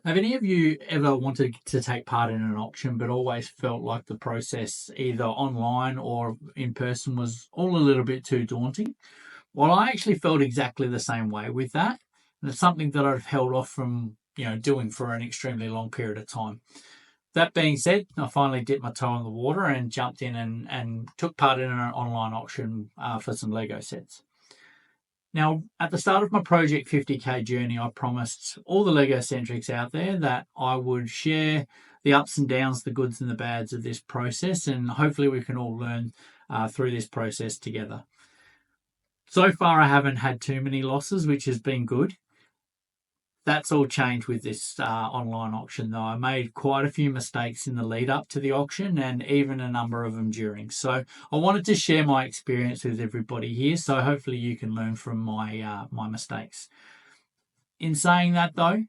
Have any of you ever wanted to take part in an auction but always felt like the process, either online or in person, was all a little bit too daunting? Well, I actually felt exactly the same way with that. And it's something that I've held off from, doing for an extremely long period of time. That being said, I finally dipped my toe in the water and jumped in and took part in an online auction for some Lego sets. Now, at the start of my Project 50K journey, I promised all the Lego centrics out there that I would share the ups and downs, the goods and the bads of this process, and hopefully we can all learn through this process together. So far, I haven't had too many losses, which has been good. That's all changed with this online auction, though. I made quite a few mistakes in the lead up to the auction and even a number of them during. So I wanted to share my experience with everybody here, so hopefully you can learn from my mistakes. In saying that, though,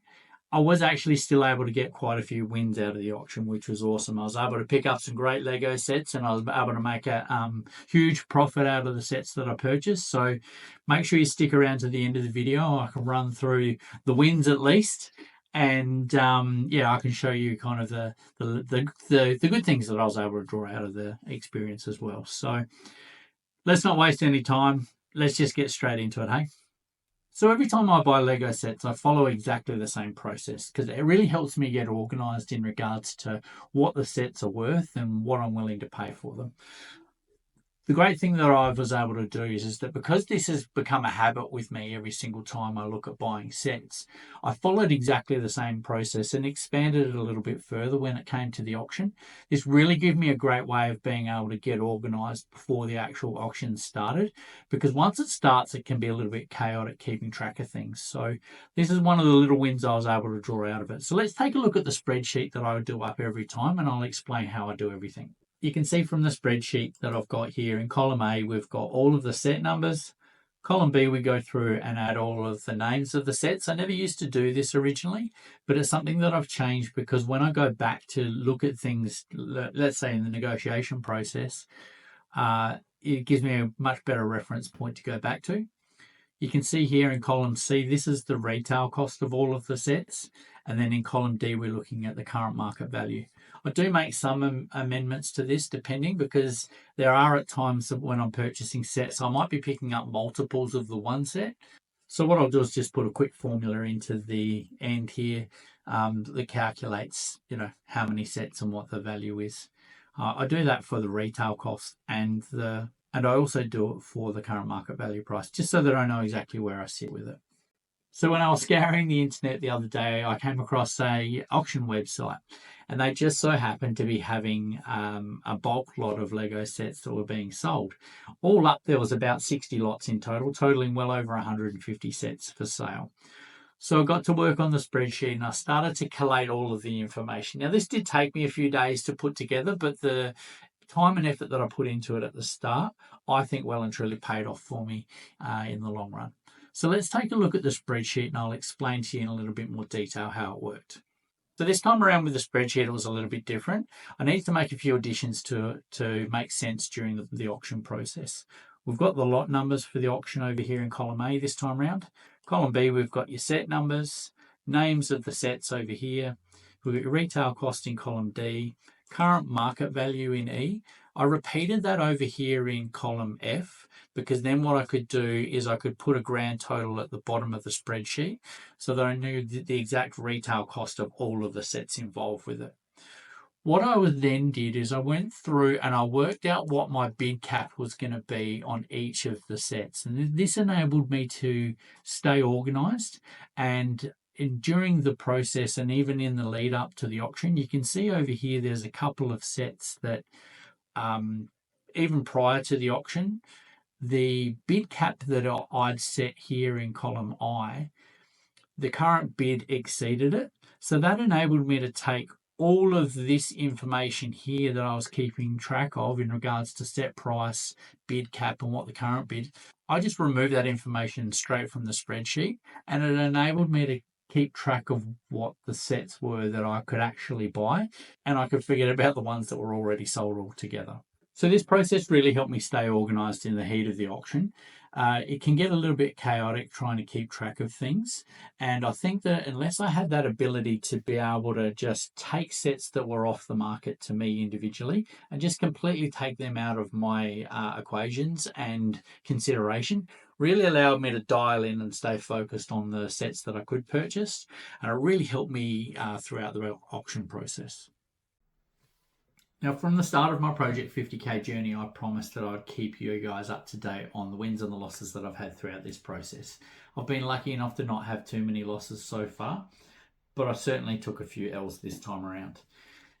I was actually still able to get quite a few wins out of the auction, which was awesome. I was able to pick up some great Lego sets and I was able to make a huge profit out of the sets that I purchased. So make sure you stick around to the end of the video. I can run through the wins at least. And I can show you kind of the good things that I was able to draw out of the experience as well. So let's not waste any time. Let's just get straight into it, hey? So every time I buy Lego sets, I follow exactly the same process because it really helps me get organised in regards to what the sets are worth and what I'm willing to pay for them. The great thing that I was able to do is that because this has become a habit with me every single time I look at buying sets, I followed exactly the same process and expanded it a little bit further when it came to the auction. This really gave me a great way of being able to get organised before the actual auction started, because once it starts, it can be a little bit chaotic keeping track of things. So this is one of the little wins I was able to draw out of it. So let's take a look at the spreadsheet that I would do up every time and I'll explain how I do everything. You can see from the spreadsheet that I've got here in column A, we've got all of the set numbers. Column B, we go through and add all of the names of the sets. I never used to do this originally, but it's something that I've changed because when I go back to look at things, let's say in the negotiation process, it gives me a much better reference point to go back to. You can see here in column C, this is the retail cost of all of the sets. And then in column D, we're looking at the current market value. I do make some amendments to this depending, because there are at times when I'm purchasing sets, I might be picking up multiples of the one set. So what I'll do is just put a quick formula into the end here that calculates, how many sets and what the value is. I do that for the retail cost and I also do it for the current market value price, just so that I know exactly where I sit with it. So when I was scouring the internet the other day, I came across a auction website, and they just so happened to be having a bulk lot of Lego sets that were being sold. All up, there was about 60 lots in total, totaling well over 150 sets for sale. So I got to work on the spreadsheet and I started to collate all of the information. Now, this did take me a few days to put together, but the time and effort that I put into it at the start, I think well and truly paid off for me in the long run. So let's take a look at the spreadsheet and I'll explain to you in a little bit more detail how it worked. So this time around with the spreadsheet, it was a little bit different. I needed to make a few additions to make sense during the auction process. We've got the lot numbers for the auction over here in column A this time around. Column B, we've got your set numbers, names of the sets over here. We've got your retail cost in column D, current market value in E. I repeated that over here in column F, because then what I could do is I could put a grand total at the bottom of the spreadsheet so that I knew the exact retail cost of all of the sets involved with it. What I then did is I went through and I worked out what my bid cap was going to be on each of the sets. And this enabled me to stay organized. And during the process and even in the lead up to the auction, you can see over here there's a couple of sets that even prior to the auction, the bid cap that I'd set here in column I, the current bid exceeded it. So that enabled me to take all of this information here that I was keeping track of in regards to set price, bid cap, and what the current bid. I just removed that information straight from the spreadsheet, and it enabled me to keep track of what the sets were that I could actually buy, and I could forget about the ones that were already sold altogether. So this process really helped me stay organized in the heat of the auction. It can get a little bit chaotic trying to keep track of things. And I think that unless I had that ability to be able to just take sets that were off the market to me individually and just completely take them out of my equations and consideration, really allowed me to dial in and stay focused on the sets that I could purchase. And it really helped me throughout the auction process. Now, from the start of my Project 50K journey, I promised that I'd keep you guys up to date on the wins and the losses that I've had throughout this process. I've been lucky enough to not have too many losses so far, but I certainly took a few L's this time around.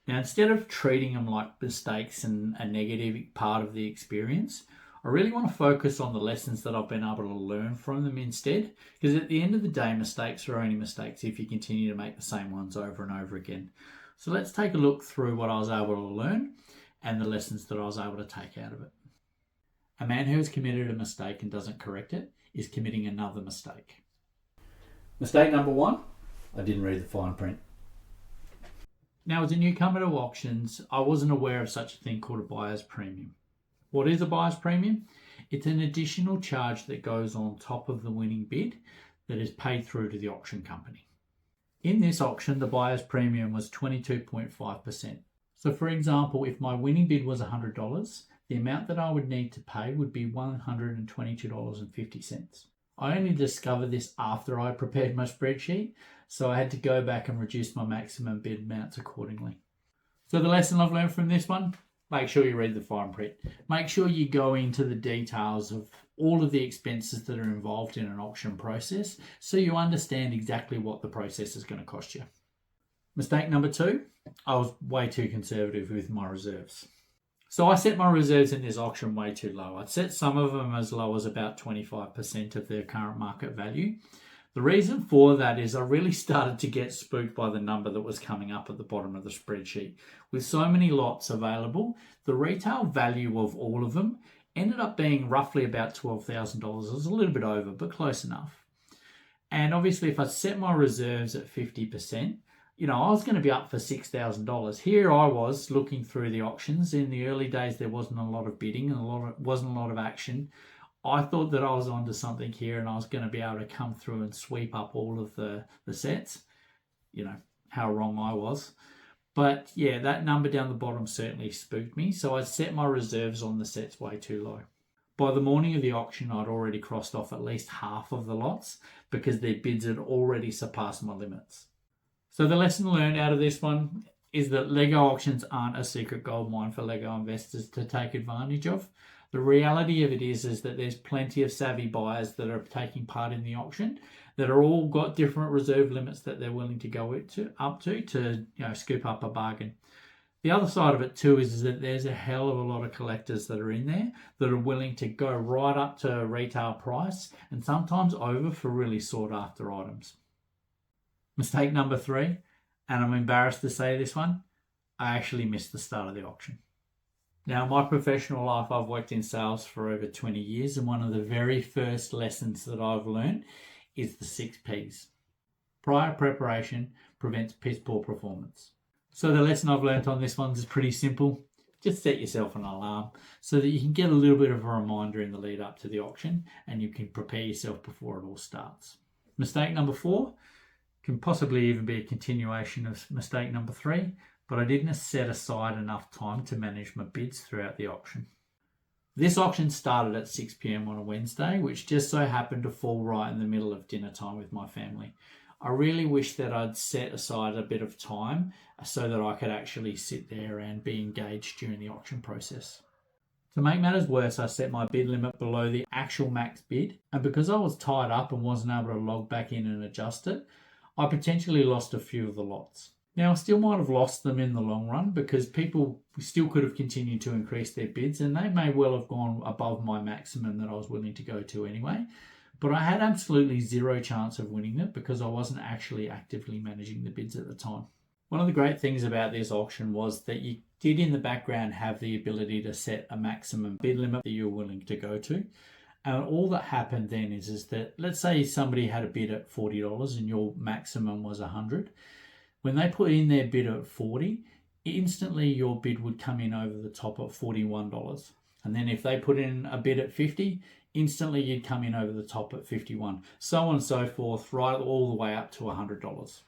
Now, instead of treating them like mistakes and a negative part of the experience, I really want to focus on the lessons that I've been able to learn from them instead, because at the end of the day, mistakes are only mistakes if you continue to make the same ones over and over again. So let's take a look through what I was able to learn and the lessons that I was able to take out of it. A man who has committed a mistake and doesn't correct it is committing another mistake. Mistake number 1, I didn't read the fine print. Now, as a newcomer to auctions, I wasn't aware of such a thing called a buyer's premium. What is a buyer's premium? It's an additional charge that goes on top of the winning bid that is paid through to the auction company. In this auction, the buyer's premium was 22.5%. So for example, if my winning bid was $100, the amount that I would need to pay would be $122.50. I only discovered this after I prepared my spreadsheet, so I had to go back and reduce my maximum bid amounts accordingly. So the lesson I've learned from this one, make sure you read the fine print. Make sure you go into the details of all of the expenses that are involved in an auction process so you understand exactly what the process is going to cost you. Mistake number 2, I was way too conservative with my reserves. So I set my reserves in this auction way too low. I'd set some of them as low as about 25% of their current market value. The reason for that is I really started to get spooked by the number that was coming up at the bottom of the spreadsheet. With so many lots available, the retail value of all of them ended up being roughly about $12,000. It was a little bit over, but close enough. And obviously, if I set my reserves at 50%, I was going to be up for $6,000. Here I was looking through the auctions. In the early days, there wasn't a lot of bidding and wasn't a lot of action. I thought that I was onto something here and I was going to be able to come through and sweep up all of the sets. How wrong I was. But yeah, that number down the bottom certainly spooked me. So I set my reserves on the sets way too low. By the morning of the auction, I'd already crossed off at least half of the lots because their bids had already surpassed my limits. So the lesson learned out of this one is that Lego auctions aren't a secret gold mine for Lego investors to take advantage of. The reality of it is that there's plenty of savvy buyers that are taking part in the auction that are all got different reserve limits that they're willing to go up to scoop up a bargain. The other side of it too is that there's a hell of a lot of collectors that are in there that are willing to go right up to retail price and sometimes over for really sought after items. Mistake number 3, and I'm embarrassed to say this one, I actually missed the start of the auction. Now, in my professional life, I've worked in sales for over 20 years, and one of the very first lessons that I've learned is the 6 Ps. Prior preparation prevents piss poor performance. So the lesson I've learned on this one is pretty simple. Just set yourself an alarm so that you can get a little bit of a reminder in the lead up to the auction and you can prepare yourself before it all starts. Mistake number 4 can possibly even be a continuation of mistake number 3, but I didn't set aside enough time to manage my bids throughout the auction. This auction started at 6 p.m. on a Wednesday, which just so happened to fall right in the middle of dinner time with my family. I really wish that I'd set aside a bit of time so that I could actually sit there and be engaged during the auction process. To make matters worse, I set my bid limit below the actual max bid, and because I was tied up and wasn't able to log back in and adjust it, I potentially lost a few of the lots. Now, I still might have lost them in the long run because people still could have continued to increase their bids and they may well have gone above my maximum that I was willing to go to anyway. But I had absolutely zero chance of winning it because I wasn't actually actively managing the bids at the time. One of the great things about this auction was that you did in the background have the ability to set a maximum bid limit that you're willing to go to. And all that happened then is that, let's say somebody had a bid at $40 and your maximum was $100. When they put in their bid at $40, instantly your bid would come in over the top at $41. And then if they put in a bid at 50, instantly you'd come in over the top at 51. So on and so forth, right all the way up to $100.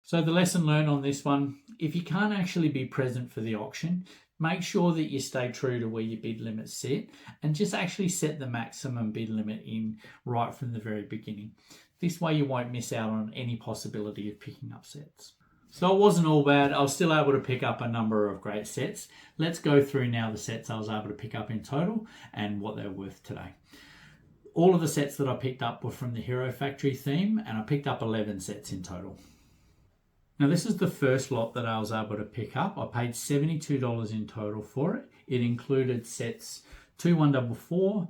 So the lesson learned on this one, if you can't actually be present for the auction, make sure that you stay true to where your bid limits sit and just actually set the maximum bid limit in right from the very beginning. This way you won't miss out on any possibility of picking up sets. So it wasn't all bad. I was still able to pick up a number of great sets. Let's go through now the sets I was able to pick up in total and what they're worth today. All of the sets that I picked up were from the Hero Factory theme, and I picked up 11 sets in total. Now this is the first lot that I was able to pick up. I paid $72 in total for it. It included sets 2144,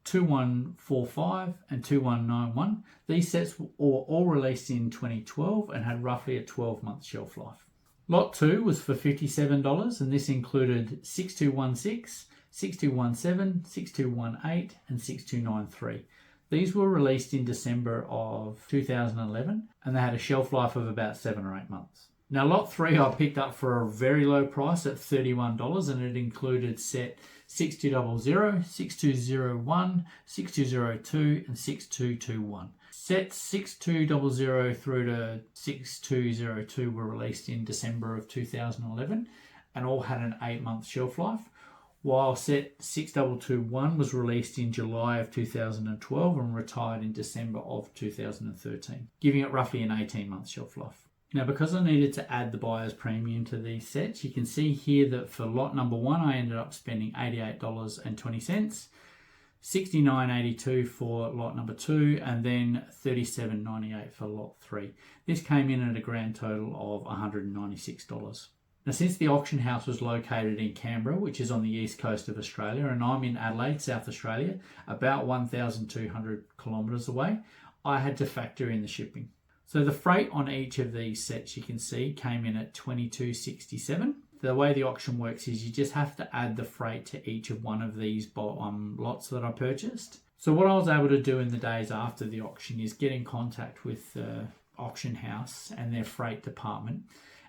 2145 and 2191. These sets were all released in 2012 and had roughly a 12-month shelf life. Lot 2 was for $57 and this included 6216, 6217, 6218 and 6293. These were released in December of 2011 and they had a shelf life of about 7 or 8 months. Now lot 3 I picked up for a very low price at $31 and it included set 6200, 6201, 6202 and 6221. Sets 6200 through to 6202 were released in December of 2011 and all had an 8-month shelf life, while set 6221 was released in July of 2012 and retired in December of 2013, giving it roughly an 18-month shelf life. Now, because I needed to add the buyer's premium to these sets, you can see here that for lot number 1, I ended up spending $88.20, $69.82 for lot number 2, and then $37.98 for lot 3. This came in at a grand total of $196. Now, since the auction house was located in Canberra, which is on the east coast of Australia, and I'm in Adelaide, South Australia, about 1,200 kilometres away, I had to factor in the shipping. So the freight on each of these sets you can see came in at $22.67. The way the auction works is you just have to add the freight to each of one of these lots that I purchased. So what I was able to do in the days after the auction is get in contact with the auction house and their freight department.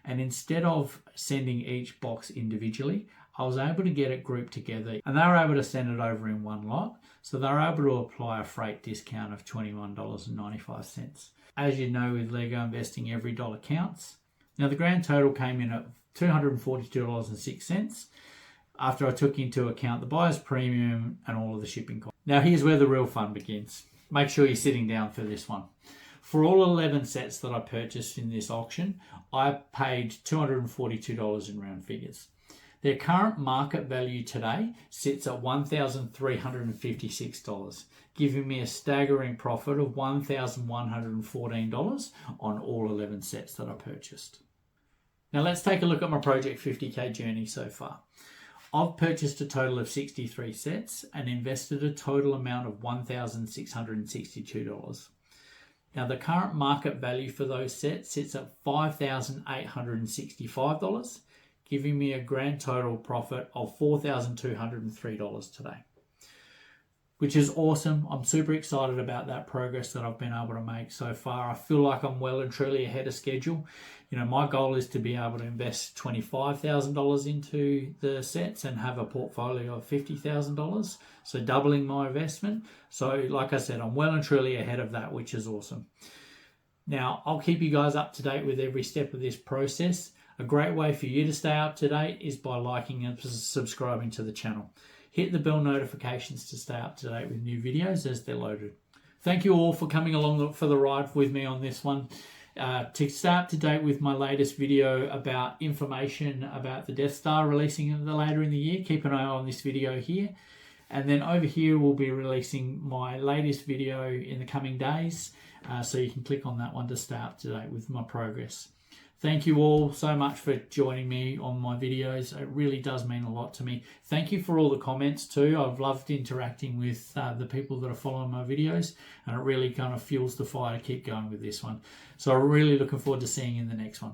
And instead of sending each box individually, I was able to get it grouped together and they were able to send it over in one lot. So they were able to apply a freight discount of $21.95. As you know, with Lego investing, every dollar counts. Now the grand total came in at $242.06 after I took into account the buyer's premium and all of the shipping costs. Now here's where the real fun begins. Make sure you're sitting down for this one. For all 11 sets that I purchased in this auction, I paid $242 in round figures. Their current market value today sits at $1,356, giving me a staggering profit of $1,114 on all 11 sets that I purchased. Now let's take a look at my Project 50K journey so far. I've purchased a total of 63 sets and invested a total amount of $1,662. Now the current market value for those sets sits at $5,865, giving me a grand total profit of $4,203 today, which is awesome. I'm super excited about that progress that I've been able to make so far. I feel like I'm well and truly ahead of schedule. You know, my goal is to be able to invest $25,000 into the sets and have a portfolio of $50,000, so doubling my investment. So like I said, I'm well and truly ahead of that, which is awesome. Now, I'll keep you guys up to date with every step of this process. A great way for you to stay up to date is by liking and subscribing to the channel. Hit the bell notifications to stay up to date with new videos as they're loaded. Thank you all for coming along for the ride with me on this one. To stay up to date with my latest video about information about the Death Star releasing later in the year, keep an eye on this video here. And then over here we'll be releasing my latest video in the coming days, so you can click on that one to stay up to date with my progress. Thank you all so much for joining me on my videos. It really does mean a lot to me. Thank you for all the comments too. I've loved interacting with the people that are following my videos, and it really kind of fuels the fire to keep going with this one. So I'm really looking forward to seeing you in the next one.